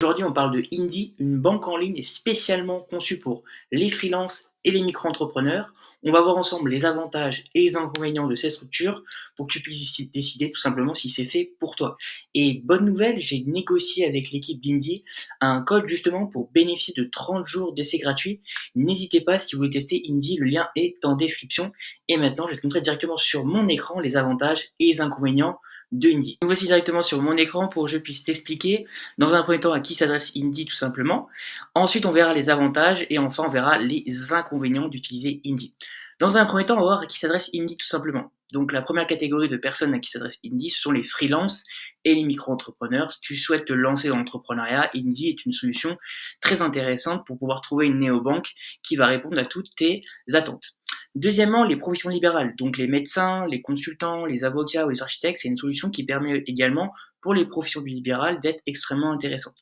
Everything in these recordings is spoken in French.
Aujourd'hui, on parle de Indy, une banque en ligne spécialement conçue pour les freelances et les micro-entrepreneurs. On va voir ensemble les avantages et les inconvénients de cette structure pour que tu puisses décider tout simplement si c'est fait pour toi. Et bonne nouvelle, j'ai négocié avec l'équipe d'Indy un code justement pour bénéficier de 30 jours d'essai gratuit. N'hésitez pas si vous voulez tester Indy, le lien est en description. Et maintenant, je vais te montrer directement sur mon écran les avantages et les inconvénients de Indy. Nous voici directement sur mon écran pour que je puisse t'expliquer dans un premier temps à qui s'adresse Indy tout simplement. Ensuite, on verra les avantages et enfin, on verra les inconvénients d'utiliser Indy. Dans un premier temps, on va voir à qui s'adresse Indy tout simplement. Donc la première catégorie de personnes à qui s'adresse Indy, ce sont les freelances et les micro-entrepreneurs. Si tu souhaites te lancer dans l'entrepreneuriat, Indy est une solution très intéressante pour pouvoir trouver une néobanque qui va répondre à toutes tes attentes. Deuxièmement, les professions libérales, donc les médecins, les consultants, les avocats ou les architectes, c'est une solution qui permet également pour les professions libérales d'être extrêmement intéressante.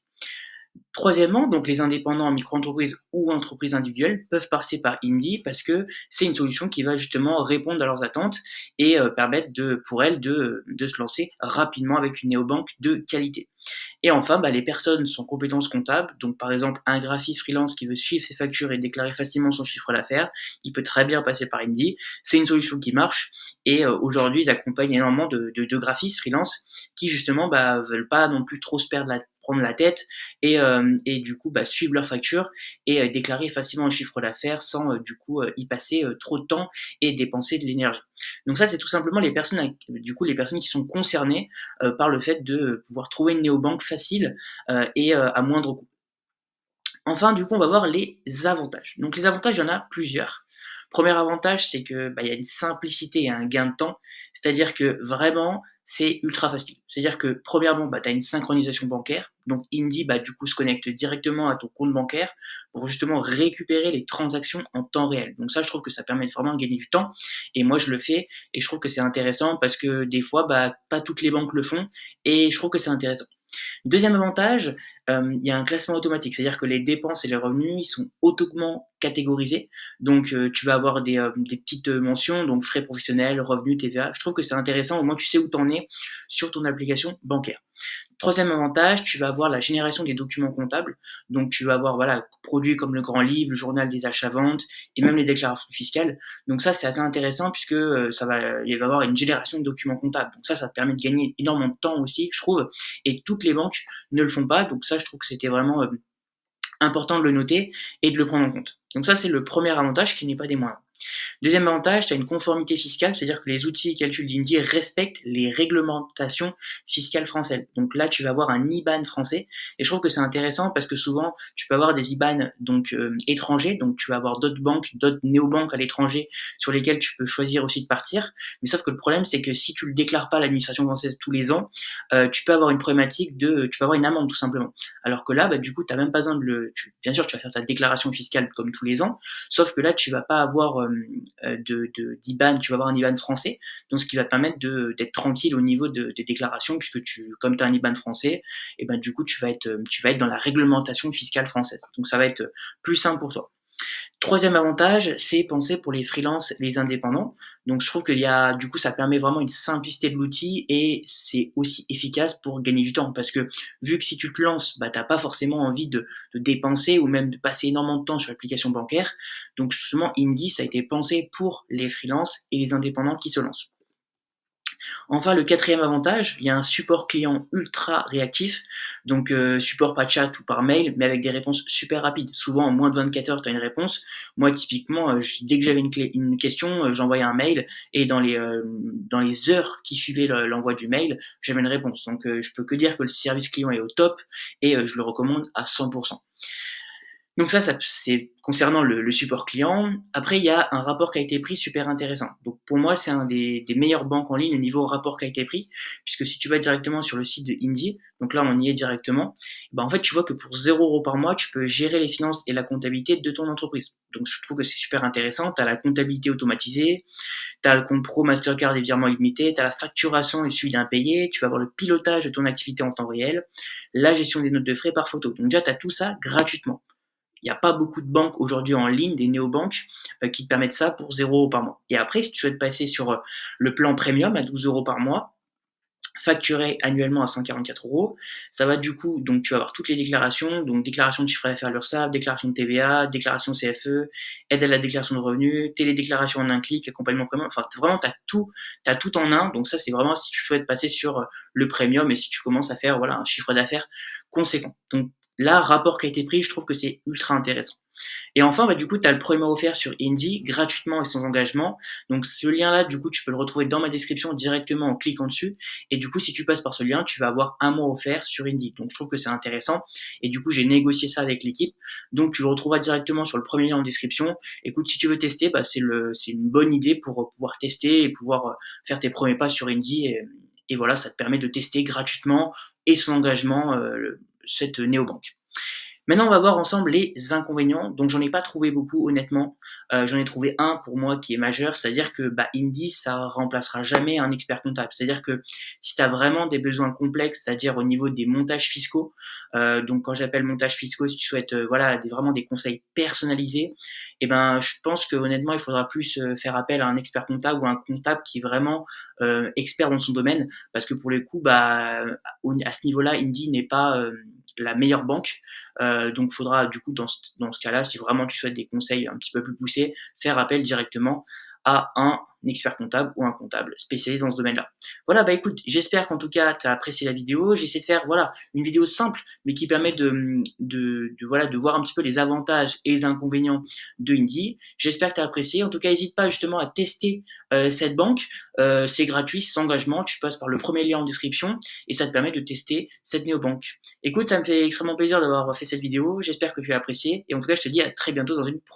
Troisièmement, donc les indépendants en micro-entreprise ou entreprises individuelles peuvent passer par Indy parce que c'est une solution qui va justement répondre à leurs attentes et permettre pour elles de se lancer rapidement avec une néobanque de qualité. Et enfin, les personnes sans compétences comptables, donc par exemple un graphiste freelance qui veut suivre ses factures et déclarer facilement son chiffre d'affaires, il peut très bien passer par Indy. C'est une solution qui marche et aujourd'hui ils accompagnent énormément de graphistes freelance qui justement veulent pas non plus trop se prendre la tête et du coup suivre leurs factures et déclarer facilement un chiffre d'affaires sans du coup y passer trop de temps et dépenser de l'énergie. Donc ça c'est tout simplement les personnes les personnes qui sont concernées par le fait de pouvoir trouver une néobanque facile et à moindre coût. Enfin, du coup, on va voir les avantages. Donc les avantages, il y en a plusieurs. Premier avantage, c'est que il y a une simplicité et un gain de temps. C'est-à-dire que vraiment, c'est ultra facile. C'est-à-dire que premièrement, tu as une synchronisation bancaire. Donc Indy, du coup, se connecte directement à ton compte bancaire pour justement récupérer les transactions en temps réel. Donc ça, je trouve que ça permet vraiment de gagner du temps. Et moi, je le fais et je trouve que c'est intéressant parce que des fois, pas toutes les banques le font et je trouve que c'est intéressant. Deuxième avantage, il y a un classement automatique, c'est-à-dire que les dépenses et les revenus, ils sont automatiquement catégorisés. Donc, tu vas avoir des petites mentions, donc frais professionnels, revenus, TVA. Je trouve que c'est intéressant, au moins tu sais où tu en es sur ton application bancaire. Troisième avantage, tu vas avoir la génération des documents comptables. Donc, tu vas avoir produits comme le grand livre, le journal des achats-ventes et même les déclarations fiscales. Donc ça, c'est assez intéressant puisque il va y avoir une génération de documents comptables. Donc ça te permet de gagner énormément de temps aussi, je trouve. Et toutes les banques ne le font pas. Donc ça, je trouve que c'était vraiment important de le noter et de le prendre en compte. Donc ça, c'est le premier avantage qui n'est pas des moindres. Deuxième avantage, tu as une conformité fiscale, c'est-à-dire que les outils de calcul d'Indy respectent les réglementations fiscales françaises. Donc là, tu vas avoir un IBAN français et je trouve que c'est intéressant parce que souvent, tu peux avoir des IBAN étrangers, donc tu vas avoir d'autres banques, d'autres néobanques à l'étranger sur lesquelles tu peux choisir aussi de partir. Mais sauf que le problème, c'est que si tu le déclares pas à l'administration française tous les ans, tu peux avoir une problématique tu peux avoir une amende tout simplement. Alors que là, du coup, tu n'as même pas besoin bien sûr, tu vas faire ta déclaration fiscale comme tous les ans, sauf que là, tu vas pas avoir d'IBAN, tu vas avoir un IBAN français, donc ce qui va te permettre d'être tranquille au niveau des déclarations, puisque comme tu as un IBAN français, et du coup, tu vas être dans la réglementation fiscale française. Donc ça va être plus simple pour toi. Troisième avantage, c'est penser pour les freelances, les indépendants. Donc je trouve du coup, ça permet vraiment une simplicité de l'outil et c'est aussi efficace pour gagner du temps. Parce que vu que si tu te lances, t'as pas forcément envie de dépenser ou même de passer énormément de temps sur l'application bancaire. Donc justement, Indy, ça a été pensé pour les freelances et les indépendants qui se lancent. Enfin, le quatrième avantage, il y a un support client ultra réactif, donc support par chat ou par mail, mais avec des réponses super rapides. Souvent, en moins de 24 heures, tu as une réponse. Moi, typiquement, dès que j'avais une question, j'envoyais un mail et dans les heures qui suivaient l'envoi du mail, j'avais une réponse. Donc, je peux que dire que le service client est au top et je le recommande à 100%. Donc ça c'est concernant le support client. Après, il y a un rapport qualité-prix super intéressant. Donc pour moi, c'est un des meilleures banques en ligne au niveau rapport qualité-prix, puisque si tu vas directement sur le site de Indy, donc là on y est directement, en fait tu vois que pour 0 € par mois, tu peux gérer les finances et la comptabilité de ton entreprise. Donc je trouve que c'est super intéressant. Tu as la comptabilité automatisée, tu as le compte pro Mastercard et virements illimités, tu as la facturation et le suivi d'impayés, tu vas avoir le pilotage de ton activité en temps réel, la gestion des notes de frais par photo. Donc déjà, tu as tout ça gratuitement. Il n'y a pas beaucoup de banques aujourd'hui en ligne, des néobanques, qui te permettent ça pour 0 € par mois. Et après, si tu souhaites passer sur le plan premium à 12 € par mois, facturé annuellement à 144 €. Ça va du coup, donc tu vas avoir toutes les déclarations, donc déclaration de chiffre d'affaires à l'URSSAF, déclaration de TVA, déclaration CFE, aide à la déclaration de revenus, télédéclaration en un clic, accompagnement premium, enfin vraiment tu as tout en un. Donc ça, c'est vraiment si tu souhaites passer sur le premium et si tu commences à faire voilà, un chiffre d'affaires conséquent. Donc là, rapport qualité-prix, je trouve que c'est ultra intéressant. Et enfin, bah, du coup, tu as le premier mois offert sur Indy, gratuitement et sans engagement. Donc ce lien-là, du coup, tu peux le retrouver dans ma description directement en cliquant dessus. Et du coup, si tu passes par ce lien, tu vas avoir un mois offert sur Indy. Donc je trouve que c'est intéressant. Et du coup, j'ai négocié ça avec l'équipe. Donc tu le retrouveras directement sur le premier lien en description. Écoute, si tu veux tester, bah, c'est une bonne idée pour pouvoir tester et pouvoir faire tes premiers pas sur Indy. Et voilà, ça te permet de tester gratuitement et sans engagement cette néobanque. Maintenant, on va voir ensemble les inconvénients. Donc, j'en ai pas trouvé beaucoup, honnêtement. J'en ai trouvé un pour moi qui est majeur, c'est-à-dire que bah, Indy, ça remplacera jamais un expert comptable. C'est-à-dire que si tu as vraiment des besoins complexes, c'est-à-dire au niveau des montages fiscaux, donc quand j'appelle montages fiscaux, si tu souhaites voilà, vraiment des conseils personnalisés, eh ben, je pense que honnêtement, il faudra plus faire appel à un expert comptable ou à un comptable qui est vraiment expert dans son domaine, parce que pour le coup, bah, à ce niveau-là, Indy n'est pas la meilleure banque. Donc, il faudra du coup, dans ce cas-là, si vraiment tu souhaites des conseils un petit peu plus poussés, faire appel directement à un expert comptable ou un comptable spécialisé dans ce domaine-là. Voilà, bah écoute, j'espère qu'en tout cas, tu as apprécié la vidéo. J'essaie de faire voilà, une vidéo simple, mais qui permet voilà, de voir un petit peu les avantages et les inconvénients de Indy. J'espère que tu as apprécié. En tout cas, n'hésite pas justement à tester cette banque. C'est gratuit, sans engagement. Tu passes par le premier lien en description et ça te permet de tester cette néobanque. Écoute, ça me fait extrêmement plaisir d'avoir fait cette vidéo. J'espère que tu as apprécié. Et en tout cas, je te dis à très bientôt dans une prochaine.